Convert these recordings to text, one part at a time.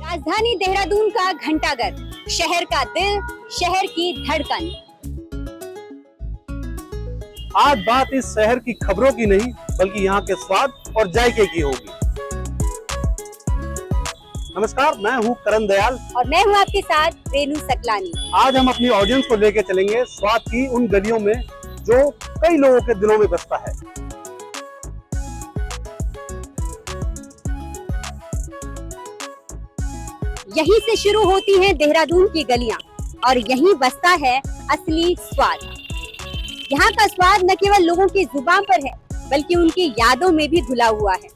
राजधानी देहरादून का घंटाघर, शहर का दिल, शहर की धड़कन। आज बात इस शहर की खबरों की नहीं बल्कि यहाँ के स्वाद और जायके की होगी। नमस्कार, मैं हूँ करण दयाल और मैं हूँ आपके साथ रेनू सकलानी। आज हम अपनी ऑडियंस को लेकर चलेंगे स्वाद की उन गलियों में जो कई लोगों के दिलों में बसता है। यहीं से शुरू होती हैं देहरादून की गलियां और यहीं बसता है असली स्वाद। यहाँ का स्वाद न केवल लोगों की जुबान पर है बल्कि उनकी यादों में भी घुला हुआ है।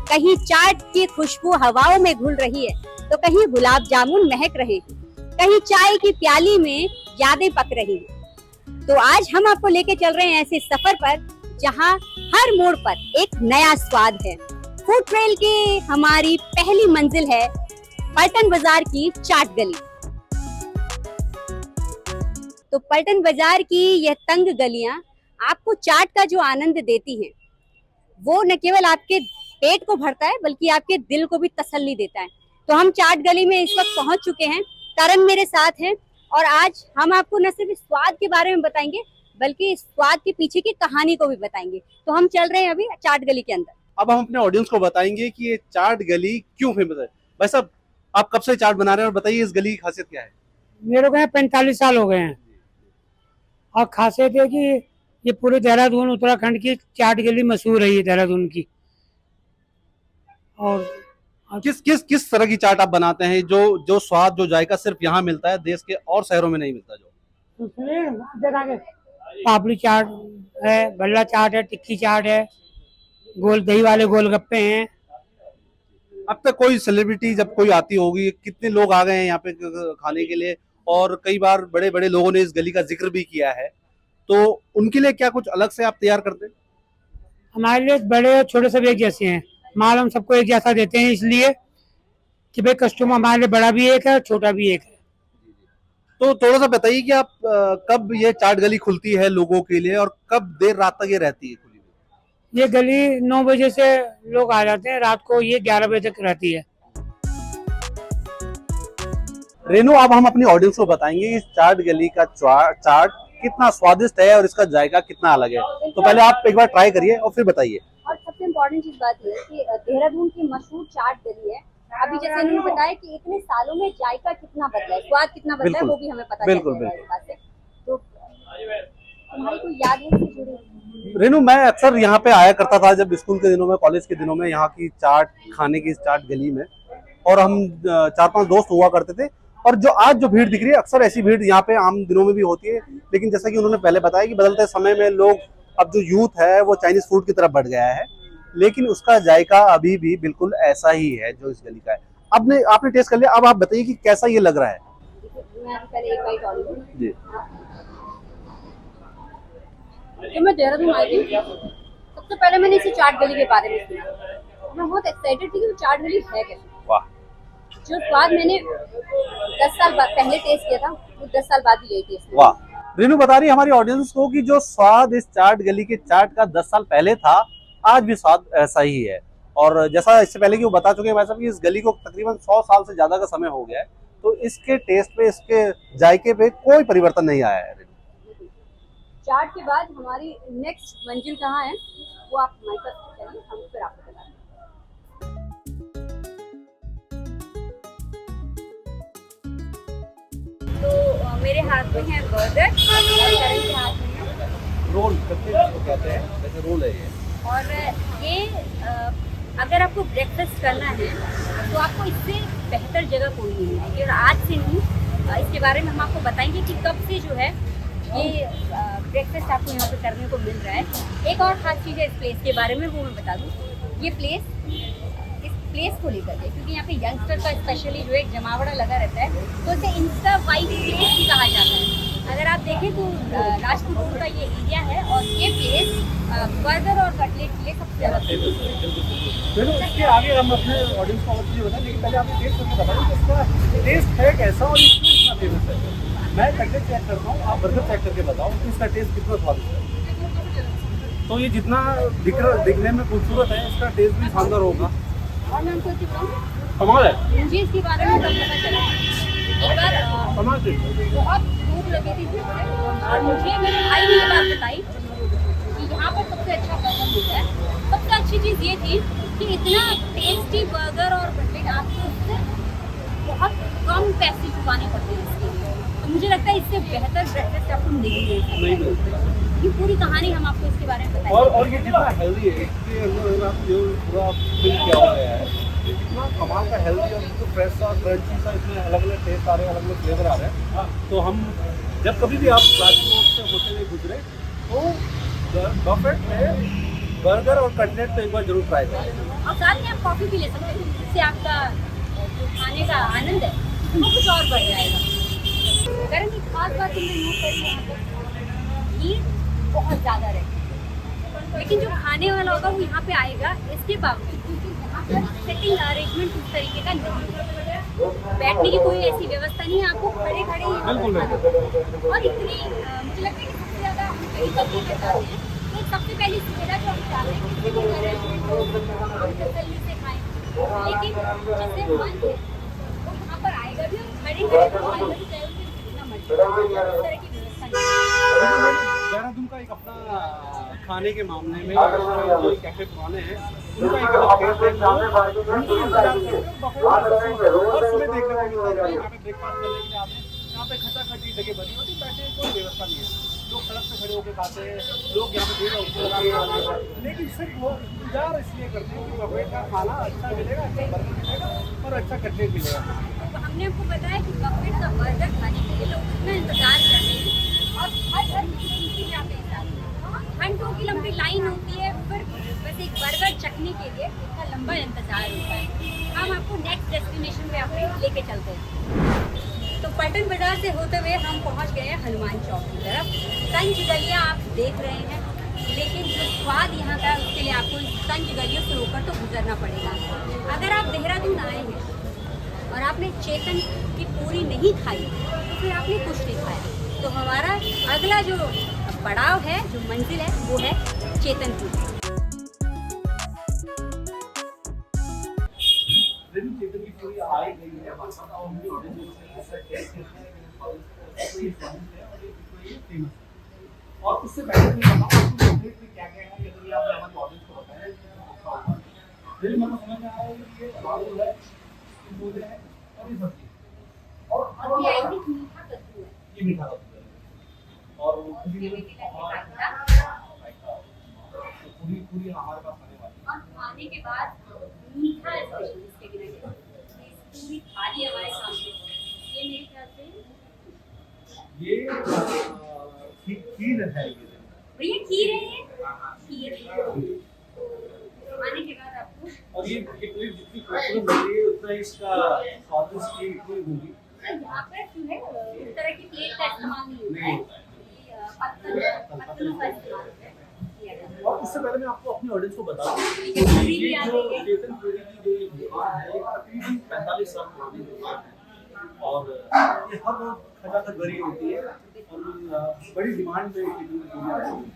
कहीं चाट की खुशबू हवाओं में घुल रही है तो कहीं गुलाब जामुन महक रहे हैं, कहीं चाय की प्याली में यादें पक रही हैं। तो आज हम आपको लेके चल रहे हैं ऐसे सफर पर जहाँ हर मोड़ पर एक नया स्वाद है। फूड ट्रेल की हमारी पहली मंजिल है पलटन बाजार की चाट गली। तो पलटन बाजार की यह तंग गलियां आपको चाट का जो आनंद देती हैं, वो न केवल आपके पेट को भरता है बल्कि आपके दिल को भी तसल्ली देता है। तो हम चाट गली में इस वक्त पहुंच चुके हैं। करण मेरे साथ हैं और आज हम आपको न सिर्फ स्वाद के बारे में बताएंगे बल्कि इस स्वाद के पीछे की कहानी को भी बताएंगे। तो हम चल रहे हैं अभी चाट गली के अंदर। अब हम अपने ऑडियंस को बताएंगे कि ये चाट गली क्यों फेमस है। भाई साहब, आप कब से चाट बना रहे हैं और बताइए इस गली की खासियत क्या है। मेरे को 45 साल हो गए हैं और खासियत है कि ये पूरे देहरादून उत्तराखंड की चाट गली मशहूर है ये देहरादून की। और किस किस किस तरह की चाट आप बनाते हैं जो स्वाद जो जायका सिर्फ यहाँ मिलता है, देश के और शहरों में नहीं मिलता? जो पापड़ी चाट है, भल्ला चाट है, टिक्की चाट है, गोल दही वाले गोलगप्पे हैं। अब तक कोई सेलिब्रिटी जब कोई आती होगी, कितने लोग आ गए हैं यहाँ पे खाने के लिए, और कई बार बड़े बड़े लोगों ने इस गली का जिक्र भी किया है, तो उनके लिए क्या कुछ अलग से आप तैयार करते हैं? हमारे लिए बड़े और छोटे सब एक जैसे हैं। माल हम सबको एक जैसा देते हैं इसलिए कि भाई कस्टमर हमारे लिए बड़ा भी एक है, छोटा भी एक है। तो थोड़ा सा बताइए कि आप कब ये चाट गली खुलती है लोगों के लिए और कब देर रात तक ये रहती है खुली हुई? ये गली 9 बजे से लोग आ जाते हैं, रात को ये 11 बजे तक रहती है। रेनू, अब हम अपनी ऑडियंस को बताएंगे इस चाट गली का चाट कितना स्वादिष्ट है और इसका जायका कितना अलग है। तो पहले आप एक बार ट्राई करिए और फिर बताइए। और सबसे इम्पोर्टेंट चीज बात ये है कि देहरादून की मशहूर चाट गली है। अभी जैसे इन्होंने बताया कि इतने सालों में जायका कितना बदला है, स्वाद कितना बदला है, वो भी हमें पता बिल्कुल चल जाएगा इस बात से। तो तुम्हारी कोई याद है इससे जुड़ी? रेनू, मैं अक्सर यहाँ पे आया करता था जब स्कूल के दिनों में, कॉलेज के दिनों में, यहाँ की चाट खाने की इस चाट गली में, और हम 4-5 दोस्त हुआ करते थे। और जो आज जो भीड़ दिख रही है, अक्सर ऐसी भीड़ यहाँ पे आम दिनों में भी होती है, लेकिन जैसा कि उन्होंने पहले बताया कि बदलते समय में लोग, अब जो यूथ है वो चाइनीज फूड की तरफ बढ़ गया है, लेकिन उसका जायका अभी भी बिल्कुल ऐसा ही है जो इस गली का है। आपने टेस्ट कर लिया, अब आप बताइए कि कैसा ये लग रहा है। मैं पहले एक बाइट और लूं। जी, जब मैं देहरादून आई थी सबसे पहले मैंने इसी चाट गली के बारे में सुना। मैं बहुत एक्साइटेड थी कि वो चाट गली है कैसे। वाह। जो स्वाद मैंने 10 साल बाद पहले टेस्ट किया था वो 10 साल बाद भी यही टेस्ट। वाह। रेनू बता रही है हमारी ऑडियंस को कि जो स्वाद इस चाट गली के चाट का 10 साल पहले था, आज भी स्वाद ऐसा ही है। और जैसा इससे पहले कि वो बता चुके हैं भाई साहब कि इस गली को तकरीबन 100 साल से ज्यादा का समय हो गया है, तो इसके टेस्ट पे, इसके जायके पे कोई परिवर्तन नहीं आया है। चाट के बाद हमारी नेक्स्ट मंजिल कहाँ है वो आप हमारे साथ चलिए, हम फिर आपको बताएंगे। तो मेरे हाथ में है बर्गर और करण के हाथ में है रोल, कहते हैं वैसे रोल है ये। और ये अगर आपको ब्रेकफास्ट करना है तो आपको इससे बेहतर जगह कोई नहीं है। और आज से नहीं, इसके बारे में हम आपको बताएंगे कि कब से जो है ये ब्रेकफास्ट आपको यहाँ पे करने को मिल रहा है। एक और ख़ास चीज़ है इस प्लेस के बारे में, वो मैं बता दूँ। ये प्लेस, इस प्लेस को लेकर के, क्योंकि यहाँ पे यंगस्टर का स्पेशली जो एक जमावड़ा लगा रहता है, तो इसे इंस्टा वाइट प्लेस भी कहा जाता है। अगर आप देखें तो राजपूत रोड का ये एरिया है और ये प्लेस बर्गर और कटलेट के लिए सबसे ज़्यादा फेमस है। इसके आगे हम अपने ऑडियंस को बताएं, लेकिन पहले आपने टेस्ट करके बताइए कि इसका टेस्ट है कैसा और इसमें कितना फेमस है। मैं कटलेट चेक करता हूँ, आप बर्गर चेक करके बताओ कि इसका टेस्ट कितना स्वादिष्ट है। तो ये जितना दिखने में खूबसूरत है, इसका टेस्ट भी शानदार होगा। और मैं आपको बताऊँ कमाल है। मुझे इसके बारे में तब पता चला एक बार कमाल से बहुत भूख लगी थी धूप से, और मुझे मेरे भाई ने ये बात बताई कि यहाँ पर सबसे अच्छा बर्गर मिलता है। सबसे अच्छी चीज़ ये थी कि इतना टेस्टी बर्गर और कटलेट आपको उससे बहुत कम पैसे चुकाने पड़ते हैं इसके लिए। तो मुझे लगता है इससे बेहतर ब्रेकफास्ट आपको नहीं मिल सकता। ये पूरी कहानी हम आपको इसके बारे में बताएंगे। और ये जितना हेल्दी है, इसके अंदर आप जो पूरा फिल किया हुआ है, ये जितना कमाल का हेल्दी और बिल्कुल फ्रेश सा क्रंची सा, इसमें अलग अलग टेस्ट आ रहे हैं, अलग अलग फ्लेवर आ रहे हैं। तो हम जब कभी भी आप राजकोट रोड से होते हुए गुजरे तो बफेट में बर्गर और कटलेट तो एक बार जरूर ट्राई करें। और साथ में आप कॉफ़ी भी ले सकते हैं, जिससे आपका जो खाने का आनंद है वो कुछ और बढ़ जाएगा। गर्म की खास बात हमने नोट करी यहाँ पर भीड़ बहुत ज़्यादा रहती है, लेकिन जो खाने वाला होगा वो यहाँ पे आएगा। इसके बावजूद क्योंकि यहाँ पर सेटिंग अरेंजमेंट उस तरीके का नहीं है, बैठने की कोई ऐसी व्यवस्था नहीं है, आपको खड़े खड़े ही यहाँ पर खाना होगा। और इतनी मुझे लगता है कि सबसे ज़्यादा हम कहीं कभी में जाते हैं तो सबसे पहली सुविधा जो हम चाहते हैं कि किसी भी रेस्टोरेंट को तसल्ली से खाएं, लेकिन जिससे मन है वो यहाँ पर आएगा भी और खड़े खड़े तो आएगा भी, चाहे उसे जितना मर्जी इस तरह की व्यवस्था नहीं है। देहरादून का एक अपना खाने के मामले में जो कैफे पुराने हैं, उनका एक अलग टेस्ट है। उनको इंतजार करते हैं और सुबह देखने को मिलता है यहाँ पे ब्रेकफास्ट करने के लिए आते हैं। यहाँ पे खचाखची जगह बनी होती है, बैठने की कोई व्यवस्था नहीं है। लोग सड़क पे खड़े होकर खाते हैं, लोग यहाँ पे भीड़ होती है, लेकिन सिर्फ वो इंतजार इसलिए करते हैं कि बफेट का खाना अच्छा मिलेगा, अच्छा बर्गर मिलेगा और अच्छा कटलेट मिलेगा। तो हमने आपको बताया कि बफेट का बर्गर खाने के लिए लोग इतना इंतजार करते हैं और हर चीज़ जाते हैं, घंटों की लंबी लाइन होती है, फिर बस एक बर्गर चखने के लिए इतना लंबा इंतजार होता है। हम आपको नेक्स्ट डेस्टिनेशन पे अपने लेके चलते हैं। तो पलटन बाजार से होते हुए हम पहुंच गए हैं हनुमान चौक की तरफ। तंज गलियां आप देख रहे हैं, लेकिन जो स्वाद यहाँ का उसके लिए आपको तंज गलियों से होकर तो गुजरना पड़ेगा। अगर आप देहरादून आए हैं और आपने चेतन की पूरी नहीं खाई तो फिर आपने कुछ नहीं खाया। तो हमारा अगला जो पड़ाव है, जो मंजिल है, वो है चेतनपुर। और उससे पहले क्या क्या है, यदि आप हमारे ऑडियंस को बताएं दिल में समझ में आया कि ये आलू है, बोले हैं और ये सब्जी और ये आई थिंक मीठा कद्दू है, ये मीठा कद्दू है और ये मीठी कद्दू का पूरी पूरी हमारे पास आने वाली है। और खाने के बाद मीठा स्पेशल इसके बिना पूरी थाली हमारे सामने। ये मेरे ख्याल से ये खीर है, ये खीर है, ये खीर खाने के बाद आपको। और ये कितनी जितनी खूबसूरत लग रही है उतना इसका स्वादिष्ट की होगी। यहाँ पर जो है इस तरह की प्लेट का इस्तेमाल नहीं होता है, पत्तलों का इस्तेमाल किया जाता है। और उससे पहले मैं आपको अपनी ऑडियंस को बता दूं ये कि पूरी भी ये आ जो गई है। चेतनपुरी की जो दुकान है, ये तकरीबन 45 साल पुरानी दुकान है और ये हर रोज खचाखच भरी होती है और बड़ी डिमांड में ये दुनिया आती है।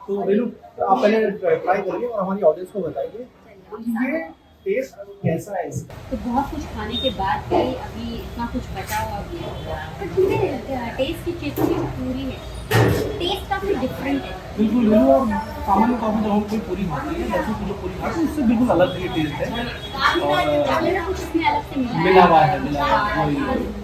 तो रेनू आप पहले ट्राई करिए और हमारी ऑडियंस को बताइए कि ये टेस्ट कैसा है इसका। तो बहुत कुछ खाने के बाद भी अभी इतना कुछ बचा हुआ भी है, पर पूरे टेस्ट की चेतन की पूरी है, टेस्ट काफी डिफरेंट है। बिल्कुल रेनू, और सामान्य तौर पर जब हम कोई पूरी खाते हैं, लहसुन की जो पूरी खाते हैं, उससे बिल्कुल अलग ये टेस्ट है और कुछ इसमें अलग से मिला हुआ है, मिला हुआ है, वही।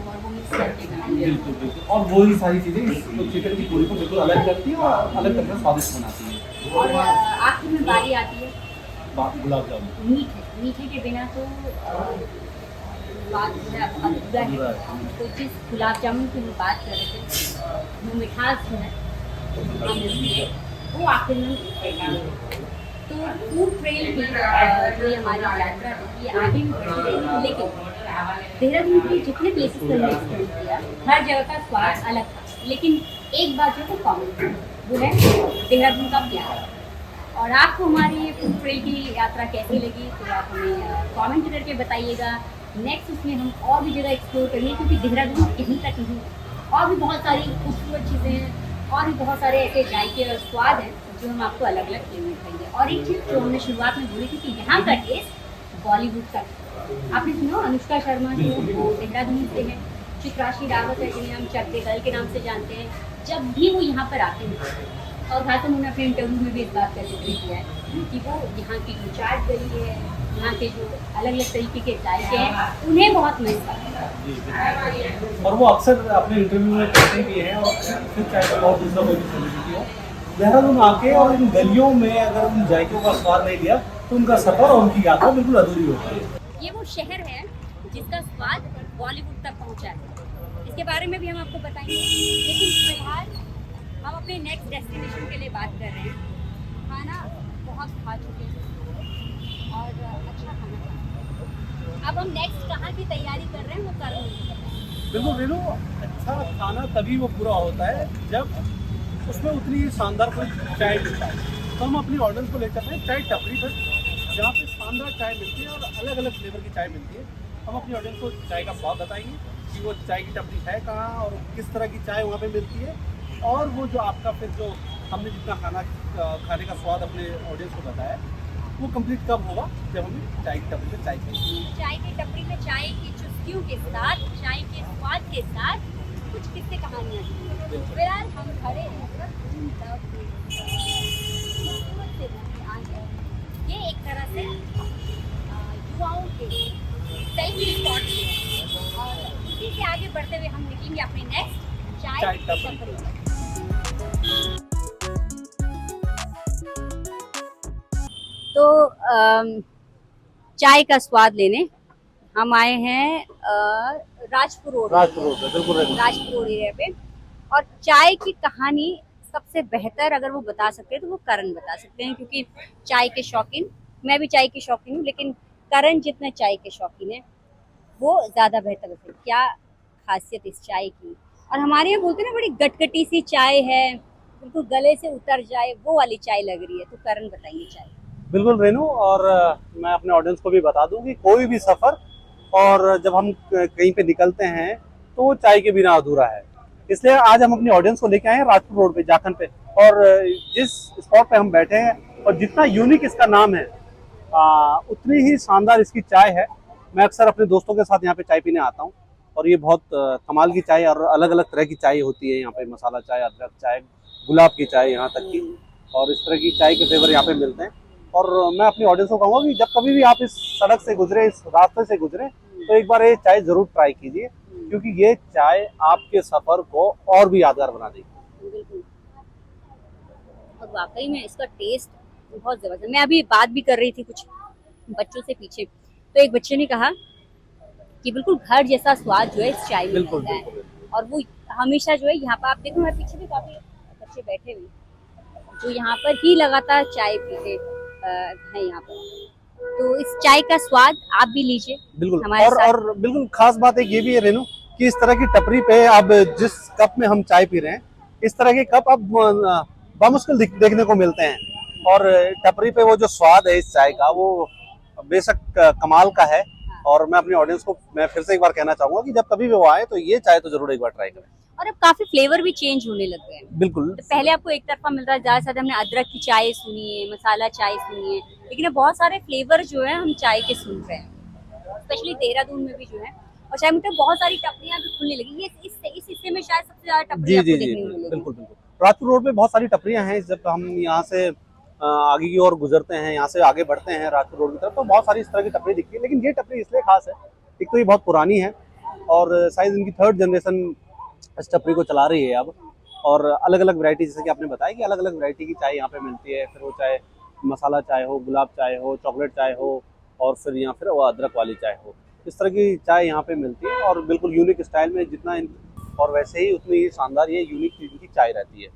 और वो मिक्स करके बनाया। बिल्कुल बिल्कुल, और वही सारी चीज़ें इस चिकन की पूरी को बिल्कुल अलग करती है और अलग तरह से स्वादिष्ट बनाती है। और आखिर में बारी आती है गुलाब जामुन मीठे के बिना तो बात जो है अधूरा है। तो जिस गुलाब जामुन की हम बात कर रहे थे, वो मिठास जो है वो मिलती है, वो आखिर में मिलेगा। तो फूड ट्रेल की जो ये हमारी यात्रा है, ये आगे भी बढ़ती रहेगी, लेकिन देहरादून के जितने प्लेसेस पर हमने एक्सप्लोर किया, हर जगह का स्वाद अलग था, लेकिन एक बात जो है कॉमन थी, वो है देहरादून का प्यार। और आपको हमारी ये फूड ट्रेल की यात्रा कैसी लगी तो आप हमें कमेंट करके बताइएगा। नेक्स्ट उसमें हम और भी जगह एक्सप्लोर करेंगे, क्योंकि देहरादून यहीं तक नहीं, और भी बहुत सारी खूबसूरत चीज़ें हैं और भी बहुत सारे ऐसे जायके और स्वाद हैं जो हम आपको अलग अलग फ्लेवर में खाएंगे। और एक चीज़ जो हमने शुरुआत में बोली थी कि यहाँ का टेस्ट बॉलीवुड का आपने सुना अनुष्का शर्मा जो है वो देहरादून से है, चित्राशी रावत है जिन्हें हम चक दे गर्ल के नाम से जानते हैं। जब भी वो यहाँ पर आते हैं, और खास उन्होंने अपने इंटरव्यू में भी इस बात का जिक्र किया है कि वो यहाँ की जो चाट गली है, यहाँ के जो अलग अलग तरीके के जायके हैं, उन्हें बहुत मिस करते हैं। और वो अक्सर अपने इंटरव्यू में कहते भी हैं, और फिर चाहे तो और दूसरा कोई भी सेलिब्रिटी हो, देहरादून आके और इन गलियों में अगर उन जायकों का स्वाद नहीं लिया तो उनका सफर और उनकी यात्रा बिल्कुल अधूरी होती है। ये वो शहर है जिसका स्वाद बॉलीवुड तक पहुंचा है। इसके बारे में भी हम आपको बताएंगे, लेकिन फिलहाल हम अपने नेक्स्ट डेस्टिनेशन के लिए बात कर रहे हैं। खाना बहुत खा चुके हैं और अच्छा खाना खा चुके हैं। अब हम नेक्स्ट कहाँ की तैयारी कर रहे हैं वो कर रहे हैं। बिल्कुल रेनू, अच्छा खाना तभी वो पूरा होता है जब उसमें उतनी शानदार कोई चाय मिलता है। तो हम अपनी ऑडियंस को ले चलते हैं चाय टपरी पर, जहाँ पे शानदार चाय मिलती है और अलग अलग फ्लेवर की चाय मिलती है। हम अपनी ऑडियंस को चाय का स्वाद बताएंगे कि वो चाय की टपरी है कहाँ और किस तरह की चाय वहाँ पे मिलती है, और वो जो आपका फिर जो हमने जितना खाने का स्वाद अपने ऑडियंस को बताया वो कंप्लीट कब होगा, जब हमें चाय की टपरी पे चाय पिएंगे। चाय की टपरी में चाय की चुस्कियों के साथ, चाय के स्वाद के साथ कुछ किस्से कहानियाँ जुड़ी। फिलहाल हम खड़े हैं ये एक तरह से युवाओं के सेल्फी स्पॉट है, और इसी से आगे बढ़ते हुए हम निकलेंगे अपने नेक्स्ट चाय टपरी। तो चाय का स्वाद लेने हम आए हैं राजपुर रोड बिल्कुल राजपुर रोड एरिया पे, और चाय की कहानी सबसे बेहतर अगर वो बता सकते हैं तो वो करण बता सकते हैं, क्योंकि चाय के शौकीन, मैं भी चाय की शौकीन हूँ, लेकिन करण जितना चाय के शौकीन है वो ज़्यादा बेहतर है। क्या खासियत इस चाय की, और हमारे यहाँ बोलते हैं ना बड़ी गटगटी सी चाय है, बिल्कुल गले से उतर जाए वो वाली चाय लग रही है। तो करण बताइए चाय। बिल्कुल रेनू, और मैं अपने ऑडियंस को भी बता दूं कि कोई भी सफ़र और जब हम कहीं पे निकलते हैं तो वो चाय के बिना अधूरा है। इसलिए आज हम अपनी ऑडियंस को लेके आए हैं राजपुर रोड पे, जाखन पे, और जिस स्पॉट पे हम बैठे हैं और जितना यूनिक इसका नाम है उतनी ही शानदार इसकी चाय है। मैं अक्सर अपने दोस्तों के साथ यहाँ पे चाय पीने आता हूँ, और ये बहुत कमाल की चाय और अलग अलग तरह की चाय होती है यहाँ पे, मसाला चाय, अदरक चाय, गुलाब की चाय यहाँ तक की, और इस तरह की चाय के फ्लेवर यहाँ पे मिलते हैं। और मैं अपनी ऑडियंस को कहूँगा कि जब कभी भी आप इस सड़क से गुजरे, इस रास्ते से गुजरे, तो एक बार ये चाय जरूर ट्राई कीजिए, क्योंकि ये चाय आपके सफर को और भी यादगार बना देगी। बिल्कुल, और वाकई में इसका टेस्ट बहुत जबरदस्त। मैं अभी बात भी कर रही थी कुछ बच्चों से पीछे, तो एक बच्चे ने कहा कि बिल्कुल घर जैसा स्वाद जो है इस चाय में मिलता है, और वो हमेशा जो है यहाँ पर, आप देखो मेरे पीछे भी काफी बच्चे बैठे हुए जो यहाँ पर ही लगातार चाय पीते हैं यहाँ पर। तो इस चाय का स्वाद आप भी लीजिए बिल्कुल। हमारे साथ। और बिल्कुल खास बात एक ये भी है रेनू कि इस तरह की टपरी पे अब जिस कप में हम चाय पी रहे हैं, इस तरह के कप अब बामुश्किल देखने को मिलते हैं, और टपरी पे वो जो स्वाद है इस चाय का वो बेशक कमाल का है। और मैं अपनी ऑडियंस को मैं फिर से एक बार कहना चाहूंगा कि जब कभी भी वो आए तो ये चाय तो जरूर एक बार ट्राई करें। और अब काफी फ्लेवर भी चेंज होने लग गए हैं। बिल्कुल, तो पहले आपको एक तरफा मिलता है, ज्यादा से ज्यादा हमने अदरक की चाय सुनी है, मसाला चाय सुनी है, लेकिन अब बहुत सारे फ्लेवर जो है हम चाय के सुन रहे हैं, स्पेशली देहरादून में भी जो है। और चाय में बहुत सारी टपरियां भी खुलने लगी, ये इस हिस्से में शायद सबसे ज्यादा टपरियां आपको देखने को मिलेगी। बिल्कुल बिल्कुल। राजपुर रोड पे बहुत सारी टपरियां हैं। जब हम यहाँ से आगे की ओर गुजरते हैं, यहाँ से आगे बढ़ते हैं राजपुर रोड की तरफ, तो बहुत सारी इस तरह की टपरी दिखती है। लेकिन ये टपरी इसलिए खास है, एक तो ये बहुत पुरानी है और शायद इनकी 3rd जनरेशन इस टपरी को चला रही है अब, और अलग अलग वैरायटी, जैसे कि आपने बताया कि अलग अलग वैरायटी की चाय यहाँ पे मिलती है। फिर वो चाहे मसाला चाय हो, गुलाब चाय हो, चॉकलेट चाय हो, और फिर वो अदरक वाली चाय हो, इस तरह की चाय यहाँ पे मिलती है। और बिल्कुल यूनिक स्टाइल में, जितना और वैसे ही उतनी ही शानदार ये यूनिक इनकी चाय रहती है।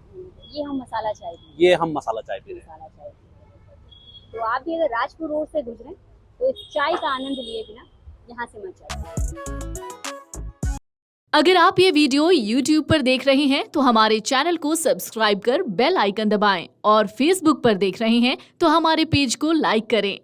ये हम मसाला चाय ये हम मसाला चाय पी रहे हैं। तो आप भी अगर राजपुर रोड से गुजरे तो इस चाय का आनंद लिए बिना यहाँ से मत जाइए। अगर आप ये वीडियो YouTube पर देख रहे हैं तो हमारे चैनल को सब्सक्राइब कर बेल आइकन दबाएं, और Facebook पर देख रहे हैं तो हमारे पेज को लाइक करें।